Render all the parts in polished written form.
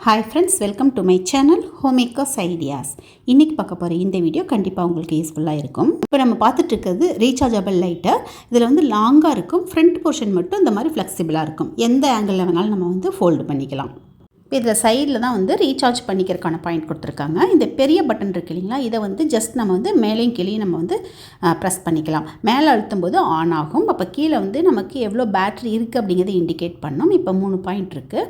Hi friends, welcome to my channel homemakers ideas. இன்றைக்கி பார்க்க போகிற இந்த வீடியோ கண்டிப்பாக உங்களுக்கு யூஸ்ஃபுல்லாக இருக்கும். இப்போ நம்ம பார்த்துட்டு இருக்கிறது ரீசார்ஜபிள் லைட்டர். இதில் வந்து லாங்காக இருக்கும், ஃப்ரண்ட் போர்ஷன் மட்டும் இந்த மாதிரி ஃப்ளெக்சிபிளாக இருக்கும். எந்த ஆங்கிளில் வேணாலும் நம்ம வந்து ஃபோல்டு பண்ணிக்கலாம். இப்போ இதில் சைடில் தான் வந்து ரீசார்ஜ் பண்ணிக்கிறதுக்கான பாயிண்ட் கொடுத்துருக்காங்க. இந்த பெரிய பட்டன் இருக்குது இல்லைங்களா, இதை வந்து ஜஸ்ட் நம்ம வந்து மேலேயும் கீழே நம்ம வந்து ப்ரெஸ் பண்ணிக்கலாம். மேலே அழுத்தும் போது ஆன் ஆகும். அப்போ கீழே வந்து நமக்கு எவ்வளோ பேட்ரி இருக்குது அப்படிங்கிறத இண்டிகேட் பண்ணோம். இப்போ 3 பாயிண்ட் இருக்குது.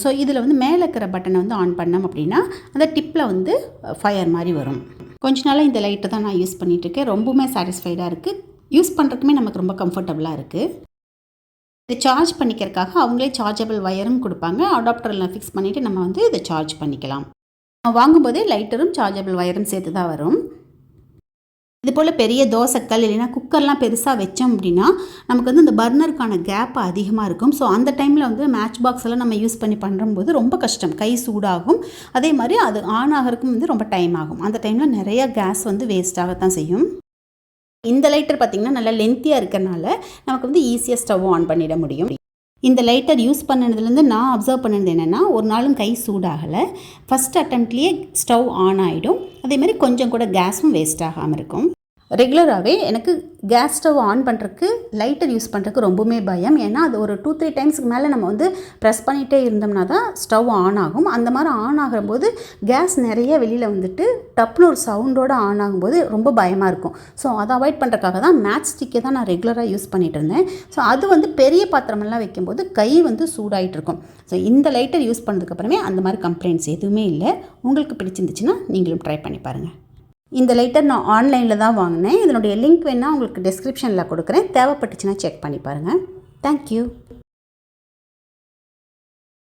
ஸோ இதில் வந்து மேலே இருக்கிற பட்டனை வந்து ஆன் பண்ணோம் அப்படின்னா அந்த டிப்பில் வந்து ஃபயர் மாதிரி வரும். கொஞ்ச நாளாக இந்த லைட்டை தான் நான் யூஸ் பண்ணிகிட்ருக்கேன். ரொம்பவுமே சாட்டிஸ்ஃபைடாக இருக்குது. யூஸ் பண்ணுறதுக்குமே நமக்கு ரொம்ப கம்ஃபர்டபுளாக இருக்குது. இதை சார்ஜ் பண்ணிக்கிறதுக்காக அவங்களே சார்ஜபிள் வயரும் கொடுப்பாங்க. அடாப்டரில் ஃபிக்ஸ் பண்ணிவிட்டு நம்ம வந்து இதை சார்ஜ் பண்ணிக்கலாம். வாங்கும்போதே லைட்டரும் சார்ஜபிள் வயரும் சேர்த்து தான் வரும். இது போல் பெரிய தோசைக்கல் இல்லைன்னா குக்கர்லாம் பெருசாக வச்சோம் அப்படின்னா நமக்கு வந்து இந்த பர்னருக்கான கேப் அதிகமாக இருக்கும். ஸோ அந்த டைமில் வந்து மேட்ச் பாக்ஸ் எல்லாம் நம்ம யூஸ் பண்ணி பண்ணும்போது ரொம்ப கஷ்டம், கை சூடாகும். அதே மாதிரி அது ஆன் ஆகிறதுக்கும் வந்து ரொம்ப டைம் ஆகும். அந்த டைமில் நிறையா கேஸ் வந்து வேஸ்ட் ஆகத்தான் செய்யும். இந்த லைட்டர் பார்த்திங்கன்னா நல்லா லென்த்தியாக இருக்கிறனால நமக்கு வந்து ஈஸியாக ஸ்டவ் ஆன் பண்ணிட முடியும். இந்த லைட்டர் யூஸ் பண்ணதுலேருந்து நான் அப்சர்வ் பண்ணது என்னென்னா, ஒரு நாளும் கை சூடாகலை. ஃபஸ்ட் அட்டம்ப்ட்லேயே ஸ்டவ் ஆன் ஆகிடும். அதேமாதிரி கொஞ்சம் கூட கேஸும் வேஸ்ட் ஆகாமல் இருக்கும். ரெகுலராகவே எனக்கு கேஸ் ஸ்டவ் ஆன் பண்ணுறதுக்கு லைட்டர் யூஸ் பண்ணுறதுக்கு ரொம்பவுமே பயம். ஏன்னா அது ஒரு 2-3 டைம்ஸ்க்கு மேலே நம்ம வந்து ப்ரெஸ் பண்ணிகிட்டே இருந்தோம்னா தான் ஸ்டவ் ஆன் ஆகும். அந்த மாதிரி ஆன் ஆகும்போது கேஸ் நிறைய வெளியில் வந்துட்டு டப்புன்னு ஒரு சவுண்டோடு ஆன் ஆகும்போது ரொம்ப பயமாக இருக்கும். ஸோ அதை அவாய்ட் பண்ணுறதுக்காக தான் மேட்ச் ஸ்டிக்கை தான் நான் ரெகுலராக யூஸ் பண்ணிகிட்டு இருந்தேன். ஸோ அது வந்து பெரிய பாத்திரமெல்லாம் வைக்கும்போது கை வந்து சூடாகிட்டு இருக்கும். ஸோ இந்த லைட்டர் யூஸ் பண்ணதுக்கப்புறமே அந்த மாதிரி கம்ப்ளைண்ட்ஸ் எதுவுமே இல்லை. உங்களுக்கு பிடிச்சிருந்துச்சுன்னா நீங்களும் ட்ரை பண்ணி பாருங்கள். இந்த லைட்டர் நான் ஆன்லைனில் தான் வாங்கினேன். இதனுடைய லிங்க் வேணால் உங்களுக்கு டிஸ்கிரிப்ஷனில் கொடுக்குறேன். தேவைப்பட்டுச்சுன்னா செக் பண்ணி பாருங்கள். தேங்க்யூ.